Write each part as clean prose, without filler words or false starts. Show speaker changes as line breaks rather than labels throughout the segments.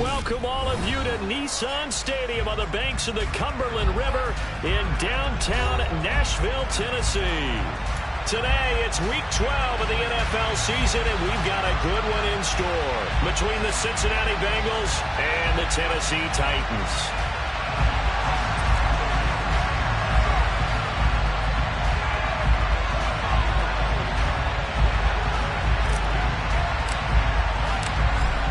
welcome all of you to Nissan Stadium on the banks of the Cumberland River in downtown Nashville, Tennessee. Today, it's Week 12 of the NFL season, and we've got a good one in store between the Cincinnati Bengals and the Tennessee Titans.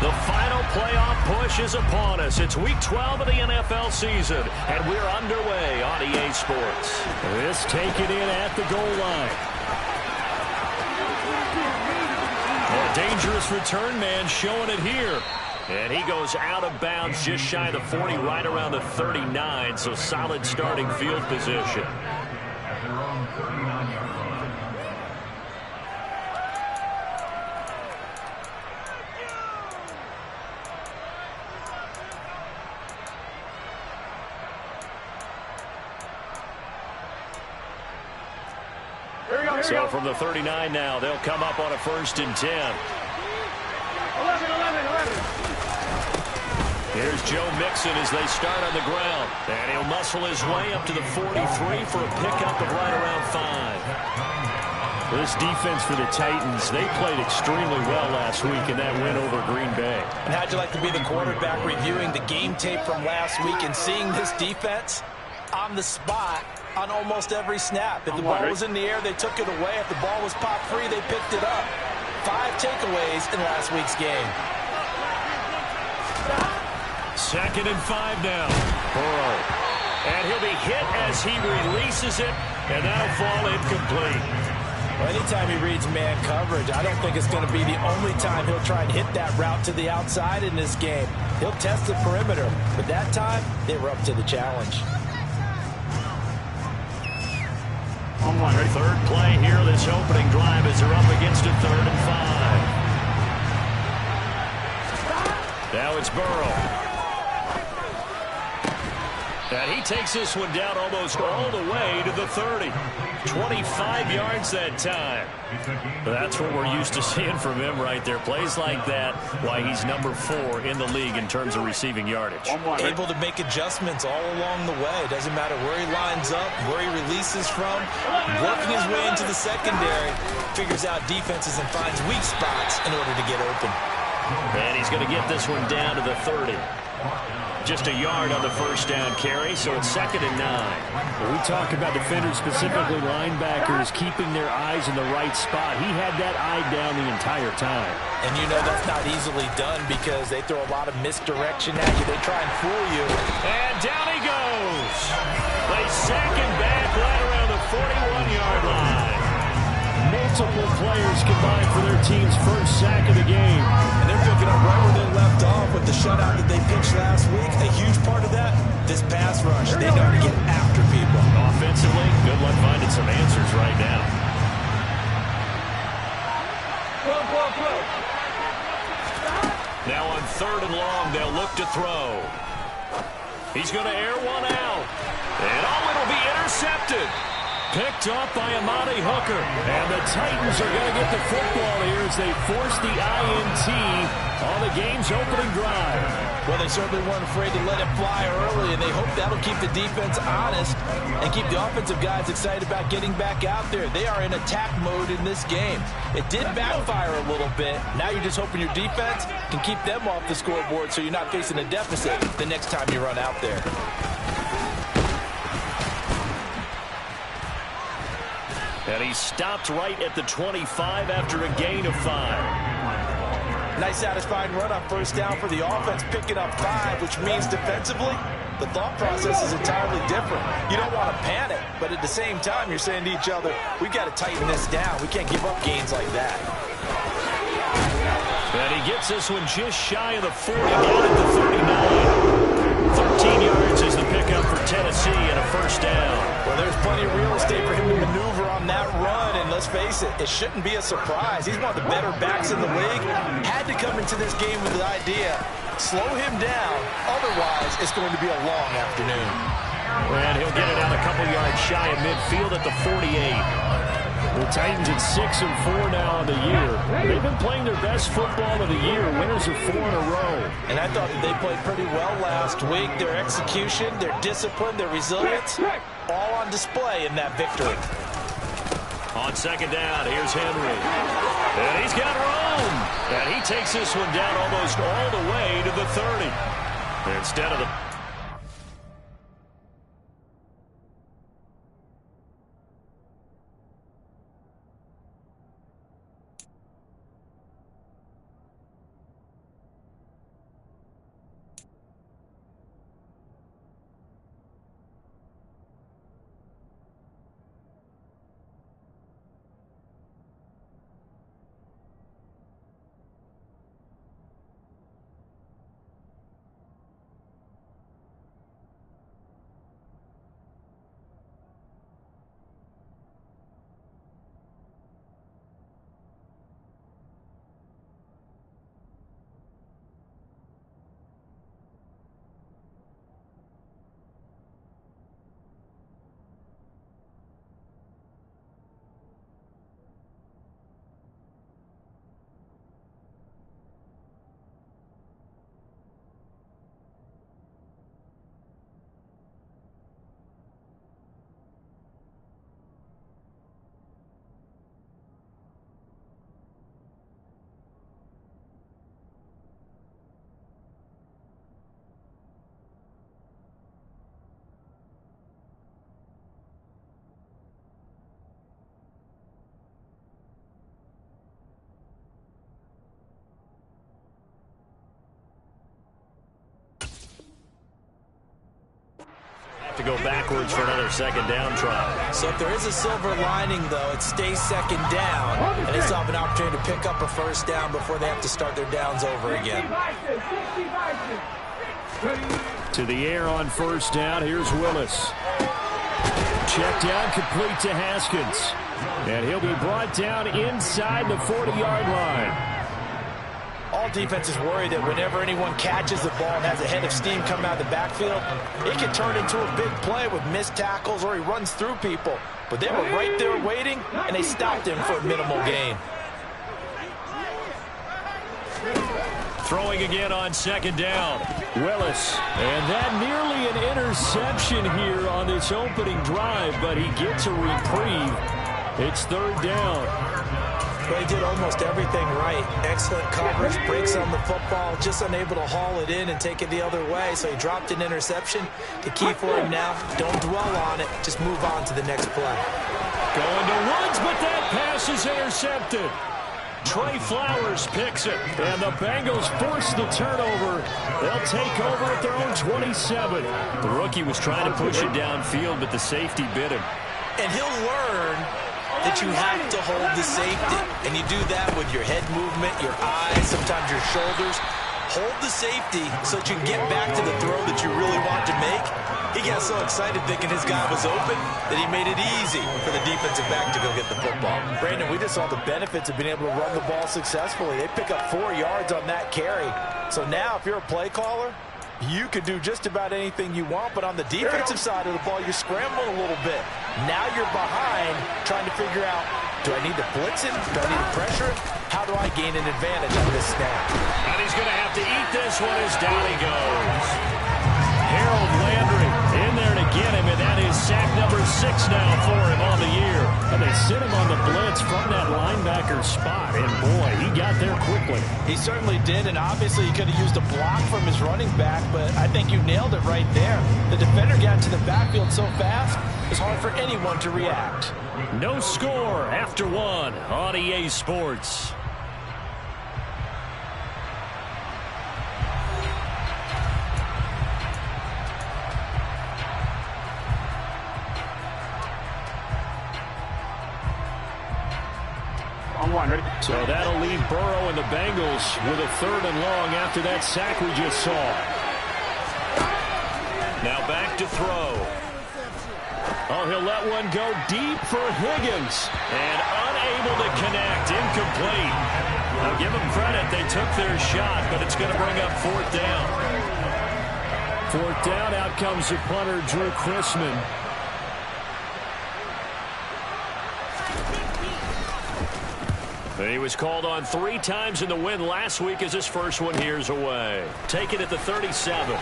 The final playoff push is upon us. It's Week 12 of the NFL season, and we're underway on EA Sports.
This taken in at the goal line. A dangerous return man showing it here.
And he goes out of bounds just shy of the 40, right around the 39, so solid starting field position. So from the 39 now, they'll come up on a 1st and 10.
11.
Here's Joe Mixon as they start on the ground. And he'll muscle his way up to the 43 for a pickup of right around 5.
This defense for the Titans, they played extremely well last week in that win over Green Bay.
And how'd you like to be the quarterback reviewing the game tape from last week and seeing this defense on the spot on almost every snap? If the ball was in the air, they took it away. If the ball was pop free, they picked it up. 5 takeaways in last week's game.
2nd and 5 now. Burrow. And he'll be hit as he releases it, and that'll fall incomplete.
Well, anytime he reads man coverage, I don't think it's going to be the only time he'll try and hit that route to the outside in this game. He'll test the perimeter, but that time, they were up to the challenge.
Third play here, this opening drive as they're up against a 3rd and 5. Now it's Burrow. And he takes this one down almost all the way to the 30. 25 yards that time. That's what we're used to seeing from him right there. Plays like that, why he's number 4 in the league in terms of receiving yardage.
Able to make adjustments all along the way. Doesn't matter where he lines up, where he releases from. Working his way into the secondary. Figures out defenses and finds weak spots in order to get open.
And he's going to get this one down to the 30. Just a yard on the 1st down carry, so it's 2nd and 9.
When we talk about defenders, specifically linebackers, keeping their eyes in the right spot. He had that eye down the entire time.
And you know that's not easily done because they throw a lot of misdirection at you. They try and fool you.
And down he goes. They sack him back right around the 41-yard line.
Multiple players combined for their team's 1st sack of the game.
And they're picking up right where they left off with the shutout that they pitched last week. A huge part of that, this pass rush. They know how to get after people.
Offensively, good luck finding some answers right now. Now on 3rd and long, they'll look to throw. He's going to air one out. And it'll be intercepted.
Picked off by Amani Hooker. And the Titans are going to get the football here as they force the INT on the game's opening drive.
Well, they certainly weren't afraid to let it fly early, and they hope that'll keep the defense honest and keep the offensive guys excited about getting back out there. They are in attack mode in this game. It did backfire a little bit. Now you're just hoping your defense can keep them off the scoreboard so you're not facing a deficit the next time you run out there.
And he stopped right at the 25 after a gain of 5.
Nice satisfying run on 1st down for the offense, picking up 5, which means defensively, the thought process is entirely different. You don't want to panic, but at the same time, you're saying to each other, we've got to tighten this down. We can't give up gains like that.
And he gets this one just shy of the 40, down at the 39. 13 yards is the pickup for Tennessee and a 1st down.
Well, there's plenty of real estate for him to maneuver on that run, and let's face it, it shouldn't be a surprise. He's one of the better backs in the league. Had to come into this game with the idea, slow him down, otherwise it's going to be a long afternoon.
And he'll get it out a couple yards shy of midfield at the 48.
Well, The Titans at 6-4 now on the year. They've been playing their best football of the year. Winners of 4 in a row.
And I thought that they played pretty well last week. Their execution, their discipline, their resilience, all on display in that victory.
On second down, here's Henry. And he's got room. And he takes this one down almost all the way to the 30. Instead of the... to go backwards for another second down try.
So if there is a silver lining, though, it stays second down, and they still have an opportunity to pick up a first down before they have to start their downs over again.
To the air on first down. Here's Willis. Check down, complete to Haskins. And he'll be brought down inside the 40-yard line.
All defenses worry that whenever anyone catches the ball and has a head of steam coming out of the backfield, it can turn into a big play with missed tackles or he runs through people. But they were right there waiting, and they stopped him for a minimal gain.
Throwing again on second down.
Willis. And that nearly an interception here on this opening drive, but he gets a reprieve. It's third down.
But he did almost everything right. Excellent coverage, breaks on the football, just unable to haul it in and take it the other way. So he dropped an interception. The key for him now, don't dwell on it. Just move on to the next play.
Going to Woods, but that pass is intercepted. Trey Flowers picks it, and the Bengals force the turnover. They'll take over at their own 27. The rookie was trying to push it downfield, but the safety bit him.
And he'll learn that you have to hold the safety. And you do that with your head movement, your eyes, sometimes your shoulders. Hold the safety so that you can get back to the throw that you really want to make. He got so excited thinking his guy was open that he made it easy for the defensive back to go get the football. Brandon, we just saw the benefits of being able to run the ball successfully. They pick up 4 yards on that carry. So now if you're a play caller, you can do just about anything you want, but on the defensive side of the ball, you're scrambling a little bit. Now you're behind trying to figure out, do I need to blitz it? Do I need to pressure it? How do I gain an advantage on this snap?
And he's going to have to eat this one as down he goes. Harold Landry in there to get him, and that is sack number 6 now for him on the year.
And they sent him on the blitz from that linebacker spot, and boy, he got there quickly.
He certainly did, and obviously he could have used a block from his running back, but I think you nailed it right there. The defender got into the backfield so fast, it's hard for anyone to react.
No score after 1 on EA Sports. So that'll leave Burrow and the Bengals with a 3rd and long after that sack we just saw. Now back to throw. Oh, he'll let one go deep for Higgins. And unable to connect. Incomplete. Now give them credit. They took their shot, but it's going to bring up 4th down.
4th down. Out comes the punter, Drew Chrisman.
He was called on 3 times in the win last week as his first one here's away. Taken at the 37.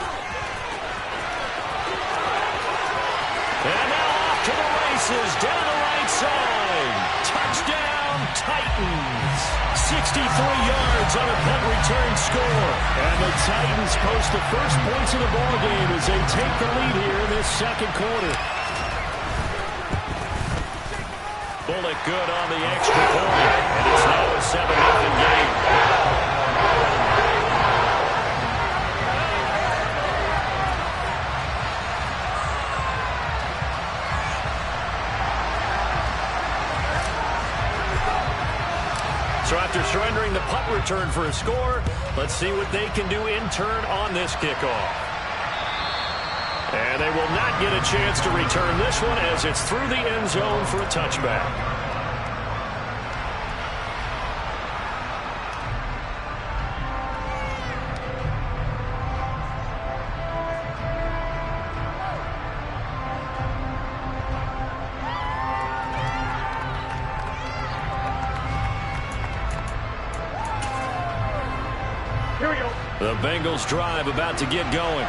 And now off to the races down the right side. Touchdown, Titans. 63 yards on a punt return score.
And the Titans post the first points of the ball game as they take the lead here in this second quarter.
Bullock good on the extra point. And it's now a 7-0 game. So after surrendering the punt return for a score, let's see what they can do in turn on this kickoff. And they will not get a chance to return this one as it's through the end zone for a touchback. The Bengals drive about to get going.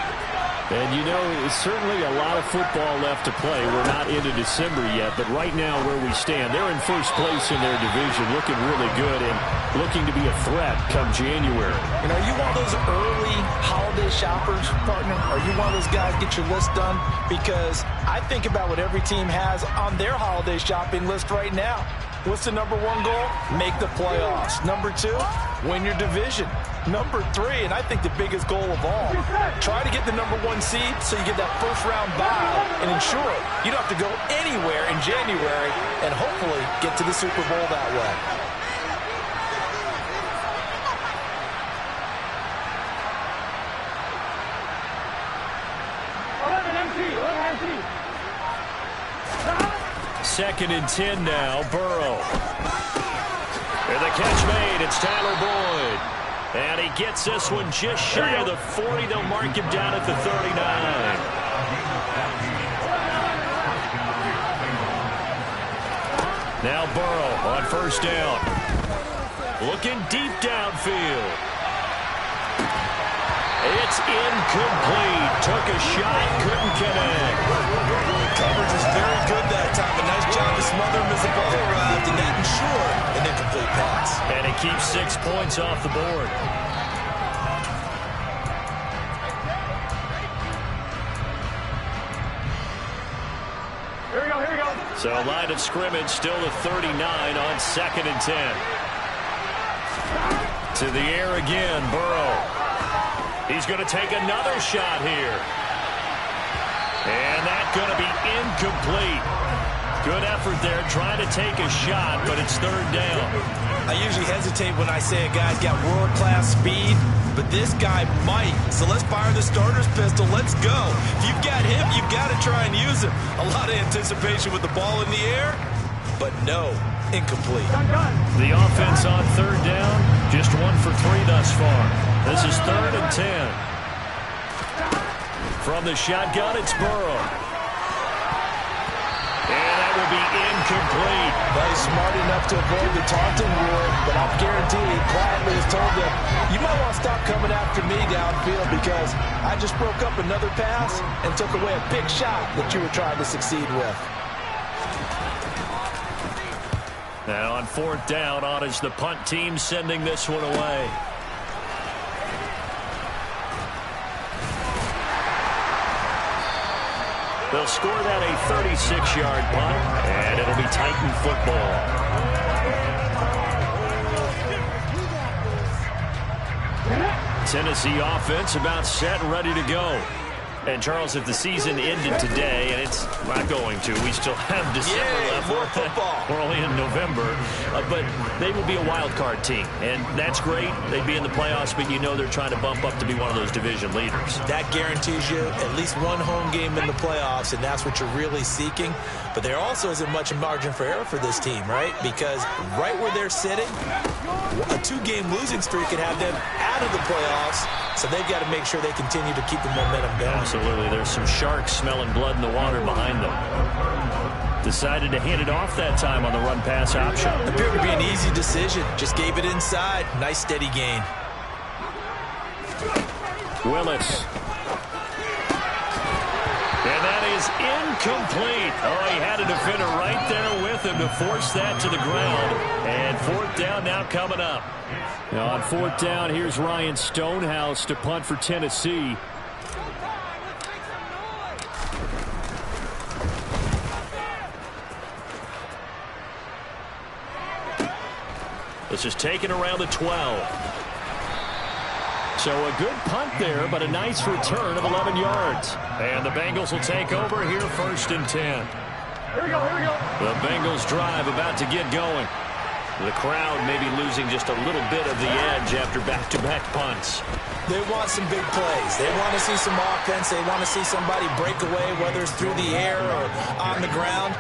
And you know, it's certainly a lot of football left to play. We're not into December yet, but right now where we stand, they're in first place in their division, looking really good and looking to be a threat come January.
And are you one of those early holiday shoppers, partner? Are you one of those guys get your list done? Because I think about what every team has on their holiday shopping list right now. What's the number 1 goal? Make the playoffs. Number 2, win your division. Number 3, and I think the biggest goal of all, try to get the number 1 seed so you get that first round bye and ensure you don't have to go anywhere in January and hopefully get to the Super Bowl that way.
Second and 10 now, Burrow. And the catch made, it's Tyler Boyd. And he gets this one just shy of the 40. They'll mark him down at the 39. Now Burrow on first down. Looking deep downfield. It's incomplete. Took a shot, couldn't connect.
Coverage is very good that time. A nice job to smother him as the ball arrived, and that ensured an incomplete pass.
And it keeps 6 points off the board.
Here we go.
So line of scrimmage still the 39 on second and 10. To the air again, Burrow. He's going to take another shot here. And that's going to be incomplete. Good effort there trying to take a shot, but it's third down.
I usually hesitate when I say a guy's got world-class speed, but this guy might. So let's fire the starter's pistol. Let's go. If you've got him, you've got to try and use him. A lot of anticipation with the ball in the air, but no, incomplete.
The offense on third down, just 1 for 3 thus far. This is third and 10. From the shotgun, it's Burrow. And that will be incomplete.
Well, he's smart enough to avoid the taunting rule, but I'll guarantee he quietly has told them, you might want to stop coming after me downfield because I just broke up another pass and took away a big shot that you were trying to succeed with.
Now on fourth down, on is the punt team sending this one away. They'll score that a 36-yard punt, and it'll be Titan football. Tennessee offense about set and ready to go. And, Charles, if the season ended today, and it's not going to, we still have December left.
More football.
We're only in November. But they will be a wild card team, and that's great. They'd be in the playoffs, but you know they're trying to bump up to be one of those division leaders.
That guarantees you at least one home game in the playoffs, and that's what you're really seeking. But there also isn't much margin for error for this team, right? Because right where they're sitting, a 2-game losing streak could have them out of the playoffs. So they've got to make sure they continue to keep the momentum going.
Absolutely. There's some sharks smelling blood in the water behind them.
Decided to hand it off that time on the run-pass option.
Appeared to be an easy decision. Just gave it inside. Nice steady gain.
Willis.
And that is incomplete. Oh, he had a defender right there with him to force that to the ground. And fourth down now coming up.
Now on fourth down, here's Ryan Stonehouse to punt for Tennessee.
This is taken around the 12.
So a good punt there, but a nice return of 11 yards.
And the Bengals will take over here, 1st and 10.
Here we go, here we go.
The Bengals drive about to get going. The crowd may be losing just a little bit of the edge after back-to-back punts.
They want some big plays. They want to see some offense. They want to see somebody break away, whether it's through the air or on the ground.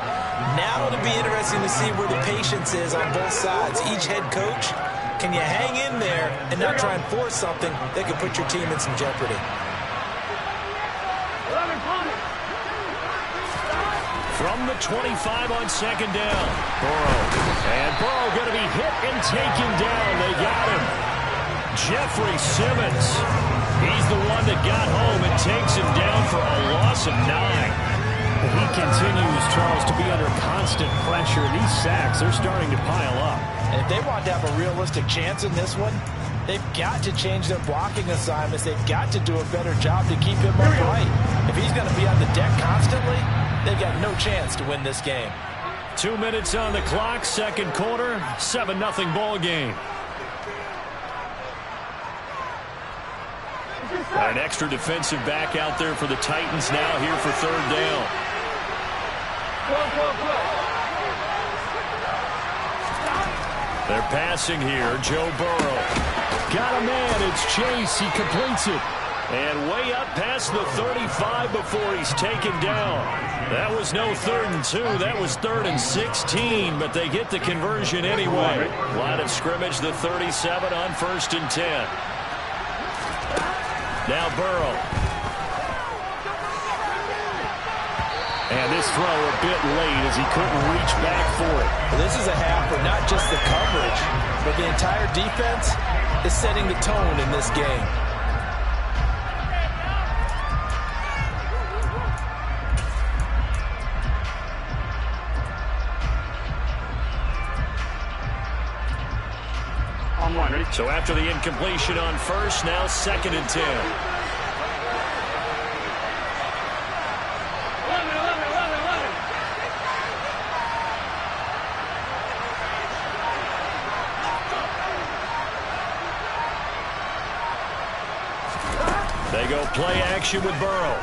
Now it'll be interesting to see where the patience is on both sides. Each head coach, can you hang in there and not try and force something that could put your team in some jeopardy?
From the 25 on 2nd down. Burrow. And Burrow going to be hit and taken down. They got him. Jeffrey Simmons. He's the one that got home and takes him down for a loss of 9.
He continues, Charles, to be under constant pressure. These sacks, they're starting to pile up.
And if they want to have a realistic chance in this one, they've got to change their blocking assignments. They've got to do a better job to keep him upright. If he's going to be on the deck constantly, they've got no chance to win this game.
2 minutes on the clock, 2nd quarter, 7-0 ball game. An extra defensive back out there for the Titans now here for 3rd down. They're passing here. Joe Burrow.
Got a man. It's Chase. He completes it.
And way up past the 35 before he's taken down. That was no 3rd and 2. That was 3rd and 16, but they get the conversion anyway. Line of scrimmage, the 37 on 1st and 10. Now Burrow.
And this throw a bit late as he couldn't reach back for it.
Well, this is a half where not just the coverage, but the entire defense is setting the tone in this game.
So after the incompletion on 1st, now 2nd and 10. They go play action with Burrow.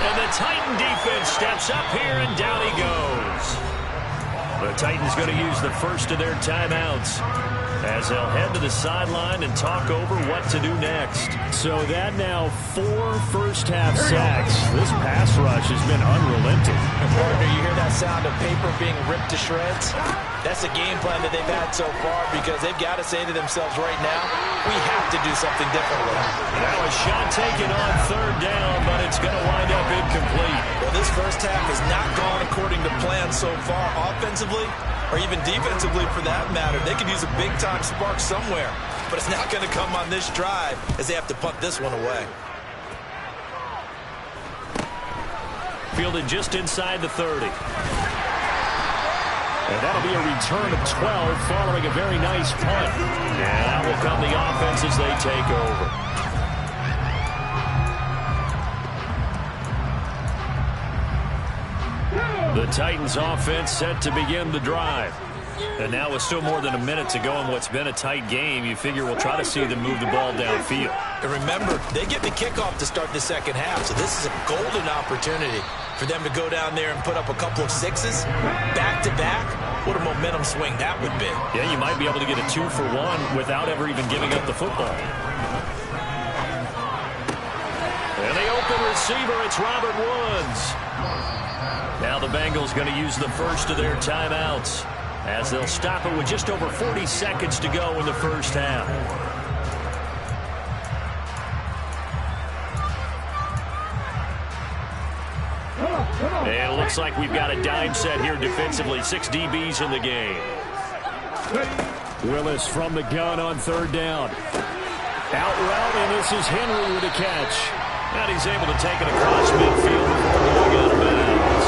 And the Titan defense steps up here, and down he goes. The Titans going to use the first of their timeouts as they'll head to the sideline and talk over what to do next.
So that now 4 first-half sacks. This pass rush has been unrelenting.
Partner, you hear that sound of paper being ripped to shreds? That's the game plan that they've had so far because they've got to say to themselves right now, we have to do something differently.
Now a shot taken on 3rd down, but it's going to wind up incomplete.
Well, this first half has not gone according to plan so far offensively, or even defensively for that matter. They could use a big-time spark somewhere, but it's not going to come on this drive as they have to punt this one away.
Fielded just inside the 30.
And that'll be a return of 12 following a very nice punt.
And out will come the offense as they take over. The Titans offense set to begin the drive. And now with still more than a minute to go in what's been a tight game, you figure we'll try to see them move the ball downfield.
And remember, they get the kickoff to start the second half, so this is a golden opportunity for them to go down there and put up a couple of sixes back-to-back. What a momentum swing that would be.
Yeah, you might be able to get a 2-for-1 without ever even giving up the football. And the open receiver, it's Robert Woods. Now the Bengals going to use the first of their timeouts as they'll stop it with just over 40 seconds to go in the first half. And looks like we've got a dime set here defensively. 6 DBs in the game.
Willis from the gun on third down. Out route, and this is Henry with a catch.
And he's able to take it across midfield before going out of bounds.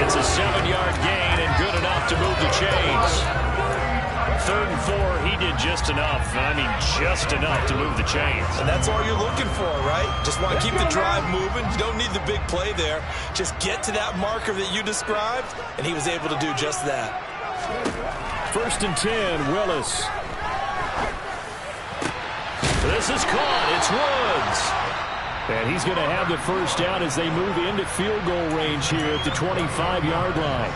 It's a 7-yard gain and good enough to move the chains. 3rd and 4, he did just enough. I mean, just enough to move the chains.
And that's all you're looking for, right? Just want to keep the drive moving. You don't need the big play there. Just get to that marker that you described, and he was able to do just that.
1st and 10, Willis.
This is caught. It's Woods.
And he's going to have the first down as they move into field goal range here at the 25-yard line.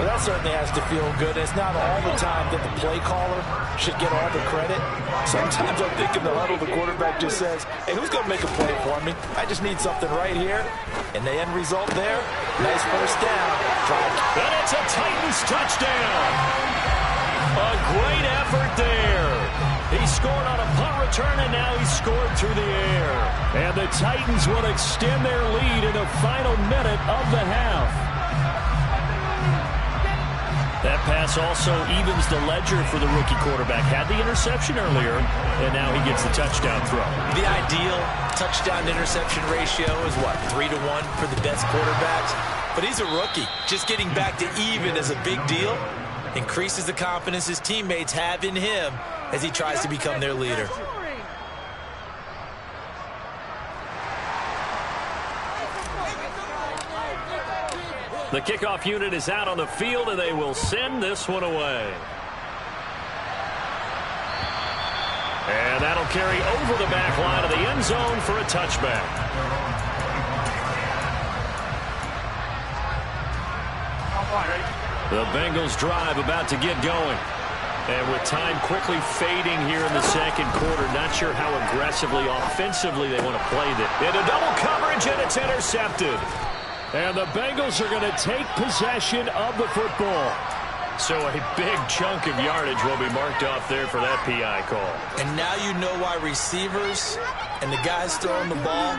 Well, that certainly has to feel good. It's not all the time that the play caller should get all the credit. Sometimes I think in the huddle, the quarterback just says, hey, who's going to make a play for me? I just need something right here. And the end result there, nice first down.
And it's a Titans touchdown. A great effort there. He scored on a punt return, and now he's scored through the air.
And the Titans will extend their lead in the final minute of the half.
That pass also evens the ledger for the rookie quarterback. Had the interception earlier, and now he gets the touchdown throw.
The ideal touchdown-interception ratio is what, 3-1 for the best quarterbacks? But he's a rookie. Just getting back to even is a big deal. Increases the confidence his teammates have in him as he tries to become their leader.
The kickoff unit is out on the field, and they will send this one away. And that'll carry over the back line of the end zone for a touchback. The Bengals drive about to get going. And with time quickly fading here in the second quarter, not sure how aggressively, offensively they want to play this. Into double coverage, and it's intercepted.
And the Bengals are going to take possession of the football.
So a big chunk of yardage will be marked off there for that PI call.
And now you know why receivers and the guys throwing the ball,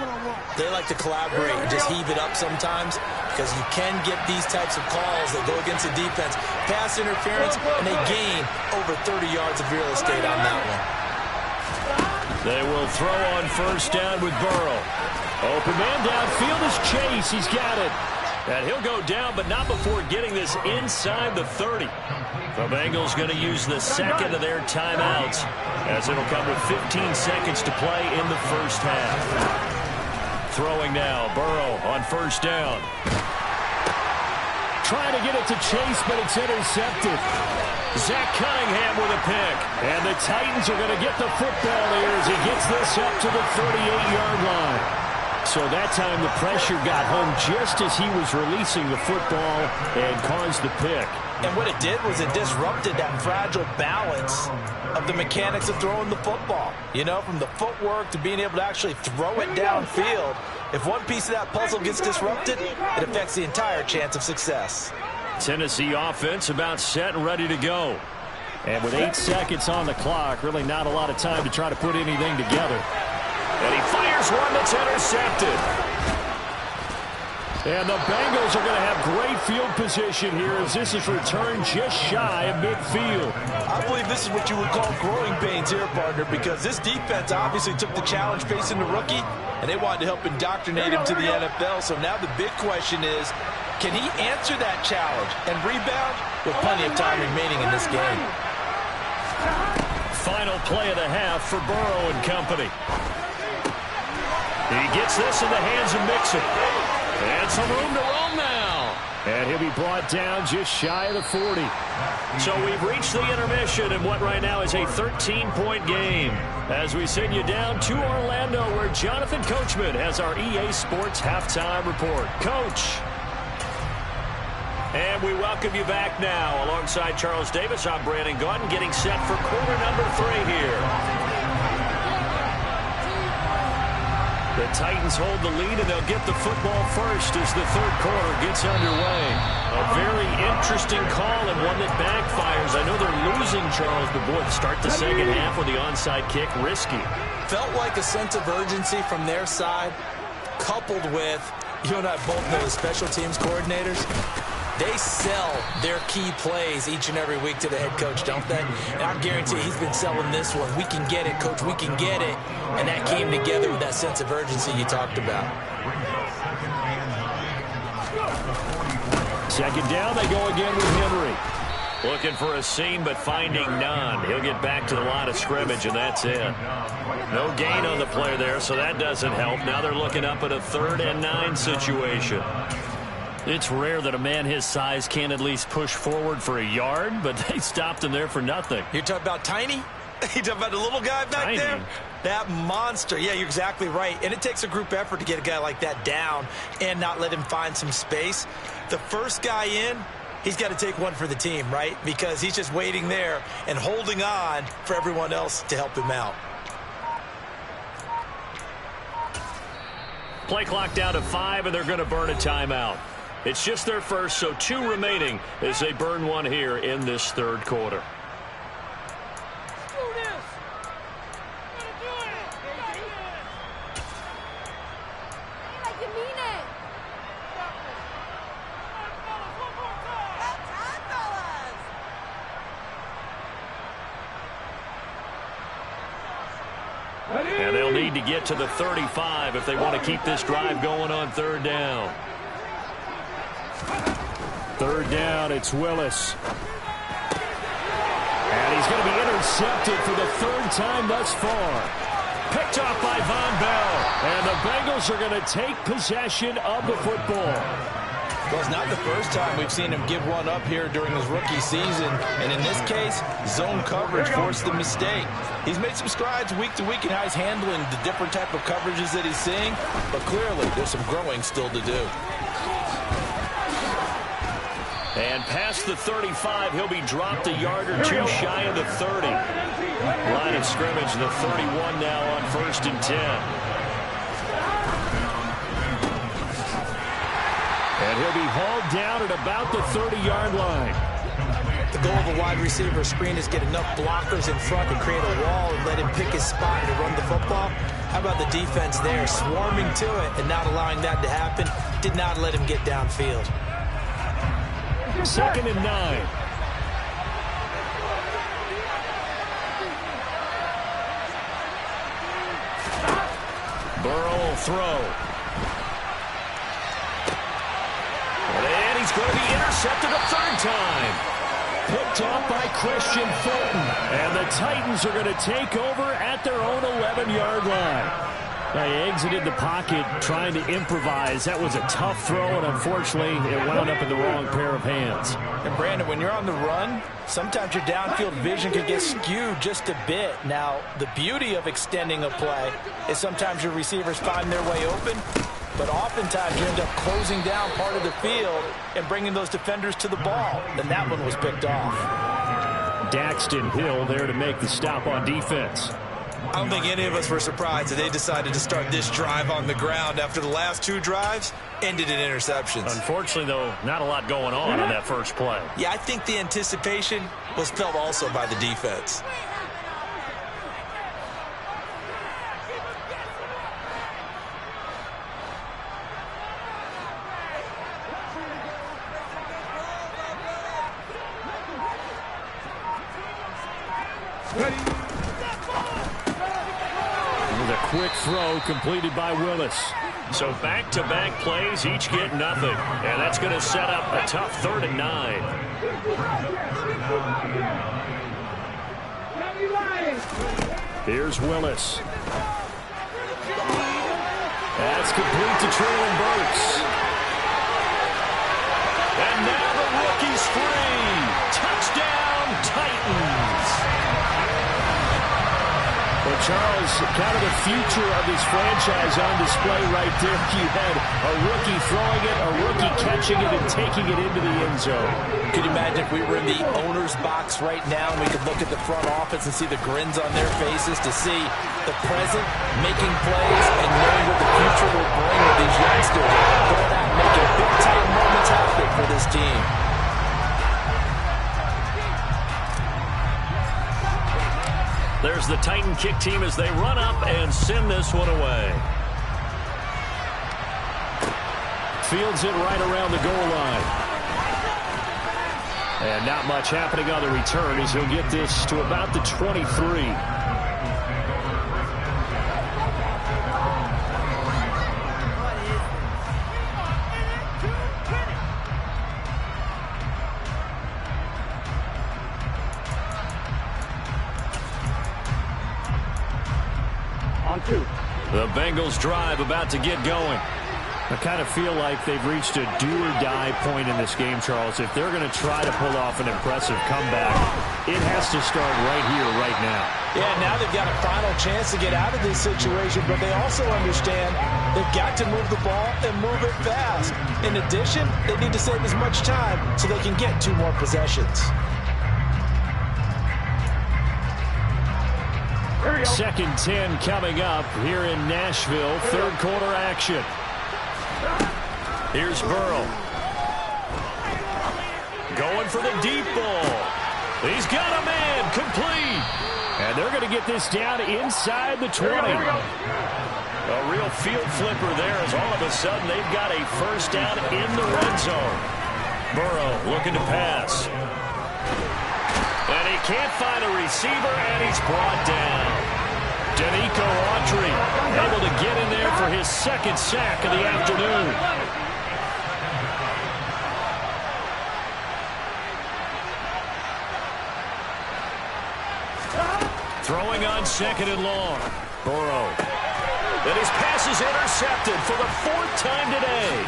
they like to collaborate and just heave it up sometimes, because you can get these types of calls that go against the defense. Pass interference, and they gain over 30 yards of real estate on that one.
They will throw on first down with Burrow.
Open man downfield is Chase. He's got it.
And he'll go down, but not before getting this inside the 30. The Bengals going to use the second of their timeouts, as it'll come with 15 seconds to play in the first half. Throwing now, Burrow on first down.
Trying to get it to Chase, but it's intercepted.
Zach Cunningham with a pick.
And the Titans are going to get the football here as he gets this up to the 38-yard line. So that time the pressure got home just as he was releasing the football and caused the pick.
And what it did was it disrupted that fragile balance of the mechanics of throwing the football. You know, from the footwork to being able to actually throw it downfield. If one piece of that puzzle gets disrupted, it affects the entire chance of success.
Tennessee offense about set and ready to go.
And with 8 seconds on the clock, really not a lot of time to try to put anything together.
And he fires one that's intercepted.
And the Bengals are going to have great field position here as this is returned just shy of midfield.
I believe this is what you would call growing pains here, partner, because this defense obviously took the challenge facing the rookie, and they wanted to help indoctrinate him to the NFL. So now the big question is, can he answer that challenge and rebound with plenty of time remaining in this game?
Final play of the half for Burrow and company. He gets this in the hands of Mixon. And some room to roam now.
And he'll be brought down just shy of the 40.
So we've reached the intermission in what right now is a 13-point game, as we send you down to Orlando, where Jonathan Coachman has our EA Sports halftime report. Coach. And we welcome you back now. Alongside Charles Davis, I'm Brandon Gaudin, getting set for quarter number 3 here. The Titans hold the lead, and they'll get the football first as the third quarter gets underway. A very interesting call and one that backfires. I know they're losing, Charles, but boy, to start the second half with the onside kick, risky.
Felt like a sense of urgency from their side, coupled with You and I both know the special teams coordinators, they sell their key plays each and every week to the head coach, don't they? And I guarantee he's been selling this one. We can get it, coach. We can get it. And that came together with that sense of urgency you talked about.
Second down, they go again with Henry.
Looking for a seam, but finding none. He'll get back to the line of scrimmage, and that's it. No gain on the play there, so that doesn't help. Now they're looking up at a 3rd and 9 situation.
It's rare that a man his size can't at least push forward for a yard, but they stopped him there for nothing.
You're talking about Tiny? You talking about the little guy back there? That monster. Yeah, you're exactly right. And it takes a group effort to get a guy like that down and not let him find some space. The first guy in, he's got to take one for the team, right? Because he's just waiting there and holding on for everyone else to help him out.
Play clock down to 5, and they're going to burn a timeout. It's just their first, so 2 remaining as they burn one here in this 3rd quarter. And they'll need to get to the 35 if they want to keep this drive going on 3rd down.
3rd down, it's Willis. And he's going to be intercepted for the 3rd time thus far. Picked off by Von Bell. And the Bengals are going to take possession of the football.
Well, it's not the first time we've seen him give one up here during his rookie season. And in this case, zone coverage forced the mistake. He's made some strides week to week in how he's handling the different type of coverages that he's seeing. But clearly, there's some growing still to do.
And past the 35, he'll be dropped a yard or 2 shy of the 30. Line of scrimmage, the 31 now on 1st and 10.
And he'll be hauled down at about the 30-yard line.
The goal of a wide receiver screen is get enough blockers in front to create a wall and let him pick his spot to run the football. How about the defense there, swarming to it and not allowing that to happen? Did not let him get downfield.
2nd and 9.
Burrow will throw. And he's going to be intercepted a 3rd time.
Picked off by Christian Fulton. And the Titans are going to take over at their own 11-yard line. They exited the pocket trying to improvise. That was a tough throw, and unfortunately, it wound up in the wrong pair of hands.
And, Brandon, when you're on the run, sometimes your downfield vision can get skewed just a bit. Now, the beauty of extending a play is sometimes your receivers find their way open, but oftentimes you end up closing down part of the field and bringing those defenders to the ball. And that one was picked off.
Daxton Hill there to make the stop on defense.
I don't think any of us were surprised that they decided to start this drive on the ground after the last 2 drives ended in interceptions.
Unfortunately, though, not a lot going on that first play.
Yeah, I think the anticipation was felt also by the defense.
Quick throw completed by Willis.
So back-to-back plays, each get nothing. And that's going to set up a tough 3rd and 9.
Here's Willis. That's complete to Traylon Burks.
And now the rookie's free. Touchdown, Titans.
Well, Charles, kind of the future of this franchise on display right there. You had a rookie throwing it, a rookie catching it, and taking it into the end zone.
Could you imagine if we were in the owner's box right now and we could look at the front office and see the grins on their faces to see the present making plays and knowing what the future will bring with these youngsters going out and making big-time moments happen for this team.
There's the Titan kick team as they run up and send this one away.
fields it right around the goal line. And not much happening on the return as he'll get this to about the 23. The Bengals drive about to get going. I kind of feel like they've reached a do-or-die point in this game, Charles. If they're going to try to pull off an impressive comeback, it has to start right here, right now.
Yeah, now they've got a final chance to get out of this situation, but they also understand they've got to move the ball and move it fast. In addition, they need to save as much time so they can get 2 more possessions.
Second 10 coming up here in Nashville. Third quarter action. Here's Burrow.
Going for the deep ball. He's got a man complete.
And they're going to get this down inside the 20.
A real field flipper there as all of a sudden they've got a first down in the red zone. Burrow looking to pass. And he can't find a receiver, and he's brought down. Danico Autry able to get in there for his second sack of the afternoon. Throwing on second and long. Burrow. And his pass is intercepted for the 4th time today.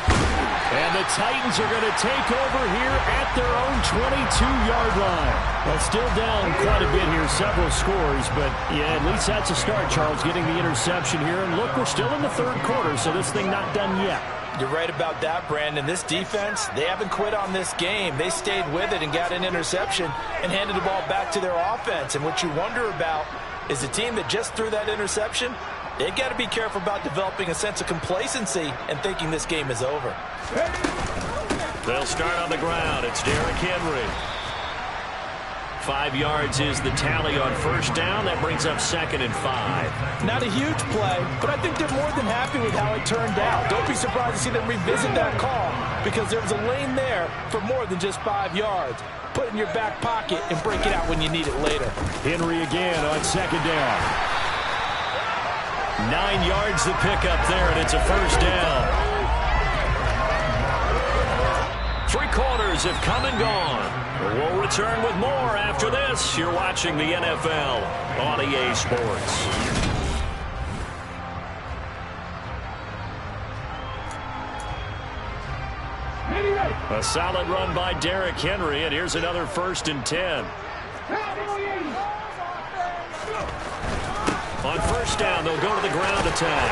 And the Titans are going to take over here at their own 22-yard line. Well, still down quite a bit here, several scores, but yeah, at least that's a start, Charles, getting the interception here. And look, we're still in the third quarter, so this thing not done yet.
You're right about that, Brandon. This defense, they haven't quit on this game. They stayed with it and got an interception and handed the ball back to their offense. And what you wonder about is the team that just threw that interception, they've got to be careful about developing a sense of complacency and thinking this game is over.
They'll start on the ground. It's Derrick Henry.
5 yards is the tally on first down. That brings up 2nd and 5.
Not a huge play, but I think they're more than happy with how it turned out. Don't be surprised to see them revisit that call because there was a lane there for more than just 5 yards. Put it in your back pocket and break it out when you need it later.
Henry again on 2nd down. 9 yards to pick up there, and it's a first down.
3 quarters have come and gone. We'll return with more after this. You're watching the NFL on EA Sports. A solid run by Derrick Henry, and here's another 1st and 10. On first down, they'll go to the ground attack.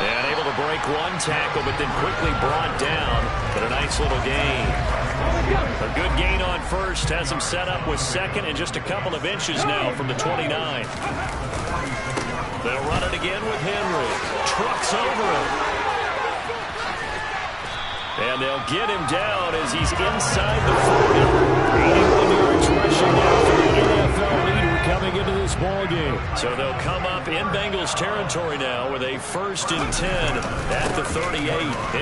And able to break 1 tackle, but then quickly brought down. But a nice little gain. A good gain on first. Has him set up with 2nd and just a couple of inches now from the 29. They'll run it again with Henry. Trucks over him. And they'll get him down as he's inside the 40. 81 yards rushing after the NFL leader coming into this ballgame. So they'll come up in Bengals territory now with a 1st and 10 at the 38.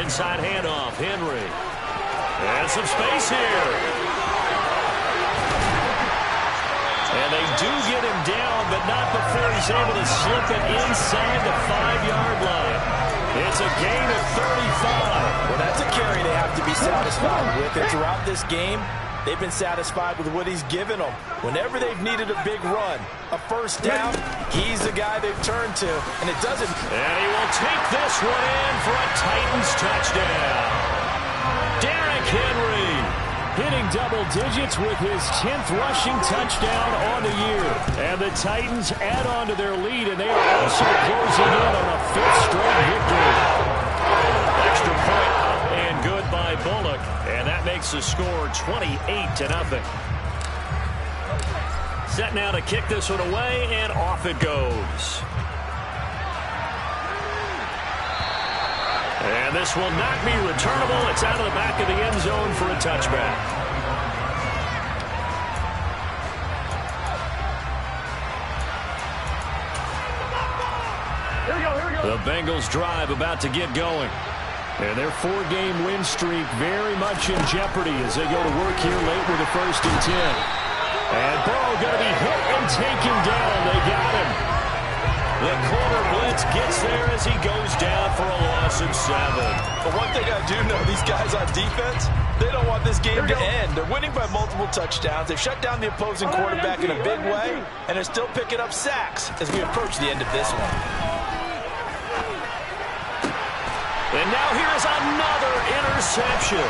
Inside handoff, Henry. And some space here. And they do get him down, but not before he's able to slip it inside the 5-yard line. It's a gain of 35.
Well, that's a carry they have to be satisfied with. And throughout this game, they've been satisfied with what he's given them. Whenever they've needed a big run, a first down, he's the guy they've turned to, and it doesn't.
And he will take this one in for a Titans touchdown. Derrick Henry
hitting double digits with his 10th rushing touchdown on the year. And the Titans add on to their lead, and they are also closing in on a 5th straight victory.
Extra point up and good by Bullock, and that makes the score 28-0. Set now to kick this one away, and off it goes. And this will not be returnable. It's out of the back of the end zone for a touchback.
Here we go, here we go.
The Bengals drive about to get going.
And their 4-game win streak very much in jeopardy as they go to work here late with a 1st and 10. And Burrow going to be hit and taken down. They got him.
The corner blitz gets there as he goes down for a loss of 7.
But one thing I do know, these guys on defense, they don't want this game to end. They're winning by multiple touchdowns. They've shut down the opposing quarterback in a big way, and they're still picking up sacks as we approach the end of this one.
And now here's another interception.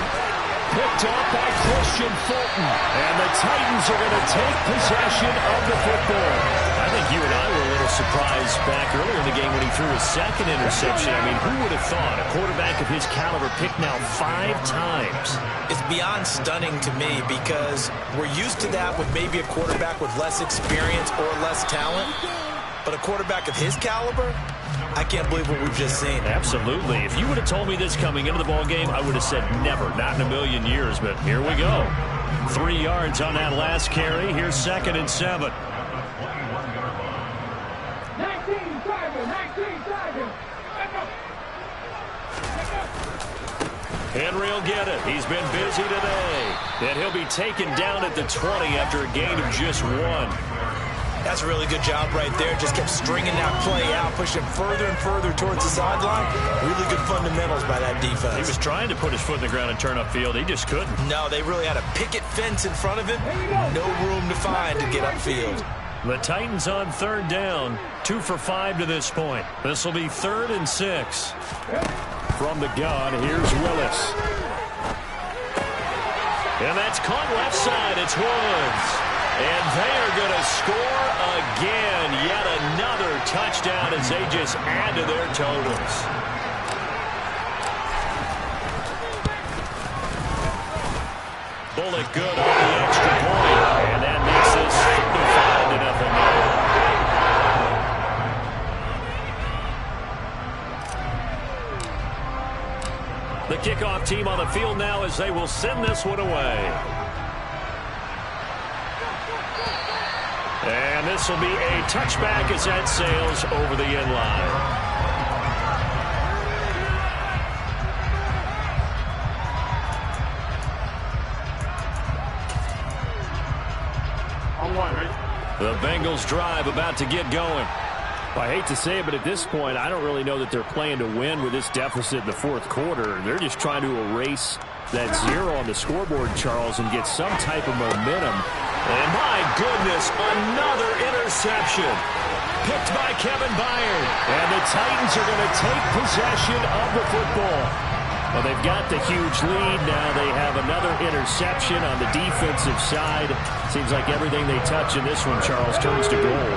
Picked up by Christian Fulton. And the Titans are going to take possession of the football.
I think you and I were a little surprised back earlier in the game when he threw his 2nd interception. I mean, who would have thought a quarterback of his caliber picked now 5 times?
It's beyond stunning to me because we're used to that with maybe a quarterback with less experience or less talent. But a quarterback of his caliber, I can't believe what we've just seen.
Absolutely. If you would have told me this coming into the ball game, I would have said never, not in a million years. But here we go. 3 yards on that last carry. Here's 2nd and 7.
19 driving.
Henry will get it. He's been busy today. And he'll be taken down at the 20 after a gain of just 1.
That's a really good job right there. Just kept stringing that play out, pushing further and further towards the sideline. Really good fundamentals by that defense.
He was trying to put his foot in the ground and turn upfield. He just couldn't.
No, they really had a picket fence in front of him. No room to find to get upfield.
The Titans on 3rd down. 2 for 5 to this point. This will be 3rd and 6.
From the gun, here's Willis.
And that's caught left side. It's Woods. And they are going to score again. Yet another touchdown as they just add to their totals. Bullet good on the extra point. And that makes this 35-0. The kickoff team on the field now as they will send this one away. And this will be a touchback as that sails over the end line.
On 1, right?
The Bengals drive about to get going.
I hate to say it, but at this point, I don't really know that they're playing to win with this deficit in the 4th quarter. They're just trying to erase that 0 on the scoreboard, Charles, and get some type of momentum.
And my goodness, another interception. Picked by Kevin Byard.
And the Titans are going to take possession of the football. Well, they've got the huge lead now. They have another interception on the defensive side. Seems like everything they touch in this one, Charles, turns to gold.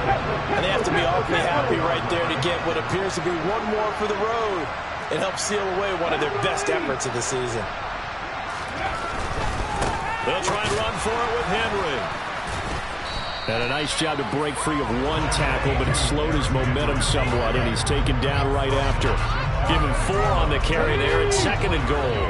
And they have to be awfully happy right there to get what appears to be one more for the road and help seal away one of their best efforts of the season.
They'll try and run for it with Henry.
And a nice job to break free of 1 tackle, but it slowed his momentum somewhat, and he's taken down right after.
Give him 4 on the carry there at 2nd and goal.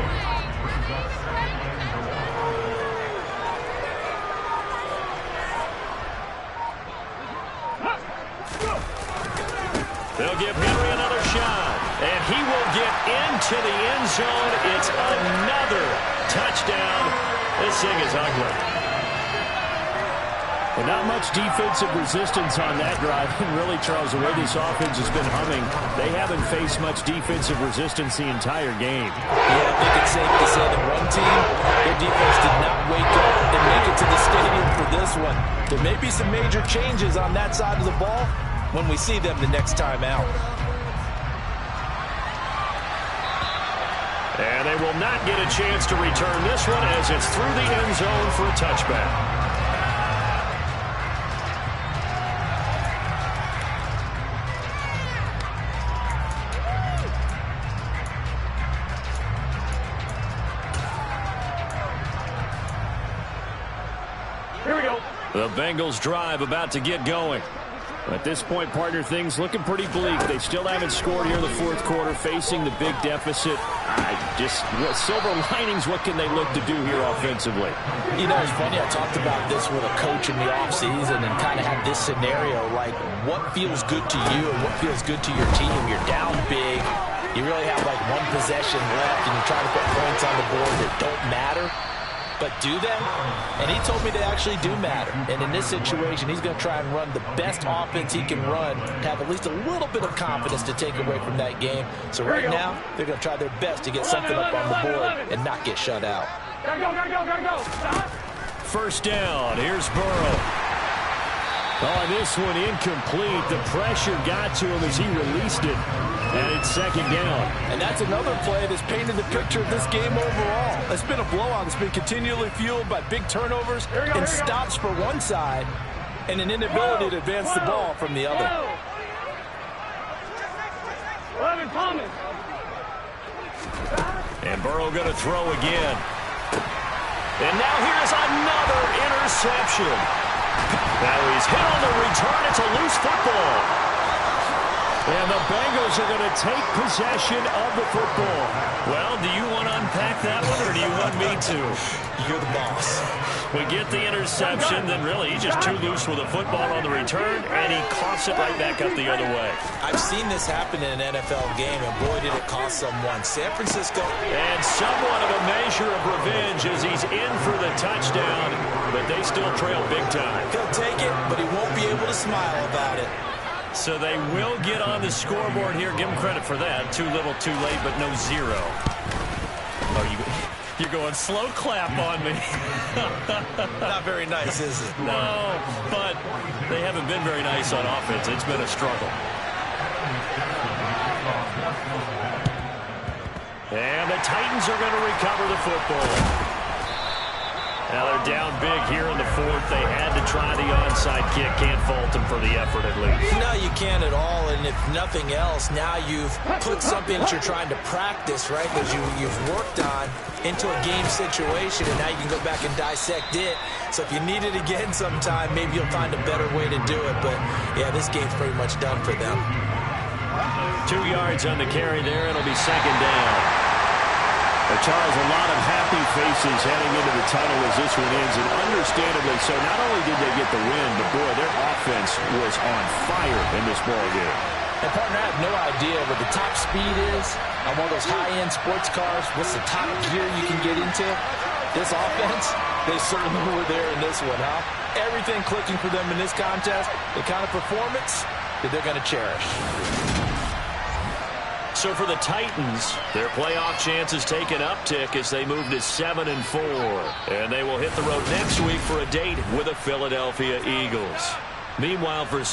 They'll give Henry another shot, and he will get into the end zone. It's another touchdown. This thing is ugly.
Well, not much defensive resistance on that drive. And really, Charles, the way this offense has been humming, they haven't faced much defensive resistance the entire game.
Yeah, I think it's safe to say that one team, their defense did not wake up and make it to the stadium for this one. There may be some major changes on that side of the ball when we see them the next time out.
And they will not get a chance to return this one as it's through the end zone for a touchback.
Here we go.
The Bengals drive about to get going.
At this point, partner, things looking pretty bleak. They still haven't scored here in the 4th quarter, facing the big deficit. Silver linings, what can they look to do here offensively?
You know, it's funny, I talked about this with a coach in the offseason and kind of had this scenario, like what feels good to you and what feels good to your team. You're down big. You really have like one possession left, and you're trying to put points on the board that don't matter. But do they? And he told me they actually do matter. And in this situation, he's going to try and run the best offense he can run, have at least a little bit of confidence to take away from that game. So right now, they're going to try their best to get something up on the board and not get shut out.
Gotta go. Stop.
First down. Here's Burrow. Oh, this one incomplete. The pressure got to him as he released it. And it's second down.
And that's another play that's painted the picture of this game overall. It's been a blowout. It's been continually fueled by big turnovers and stops for one side and an inability to advance the ball from the other.
11 Thomas.
And Burrow going to throw again. And now here's another interception. Now he's hit on the return. It's a loose football. And the Bengals are going to take possession of the football. Well, do you want to unpack that one, or do you want me to?
You're the boss.
We get the interception, then really he's just too loose with the football on the return, and he coughs it right back up the other way.
I've seen this happen in an NFL game, and boy, did it cost someone. San Francisco.
And somewhat of a measure of revenge as he's in for the touchdown, but they still trail big time.
He'll take it, but he won't be able to smile about it.
So they will get on the scoreboard here. Give them credit for that. Too little, too late, but no zero. Oh, you're going slow clap on me.
Not very nice, is it?
No, but they haven't been very nice on offense. It's been a struggle. And the Titans are going to recover the football. Now they're down big here in the fourth. They had to try the onside kick. Can't fault them for the effort at least.
No, you can't at all. And if nothing else, now you've put something that you're trying to practice, right, that you've worked on into a game situation, and now you can go back and dissect it. So if you need it again sometime, maybe you'll find a better way to do it. But, yeah, this game's pretty much done for them.
2 yards on the carry there. It'll be second down. Charles, a lot of happy faces heading into the tunnel as this one ends, and understandably so. Not only did they get the win, but, boy, their offense was on fire in this ball game.
And, partner, I have no idea what the top speed is on one of those high-end sports cars. What's the top gear you can get into? This offense, they certainly were there in this one, huh? Everything clicking for them in this contest, the kind of performance that they're going to cherish.
So for the Titans, their playoff chances take an uptick as they move to 7-4. And they will hit the road next week for a date with the Philadelphia Eagles. Meanwhile, for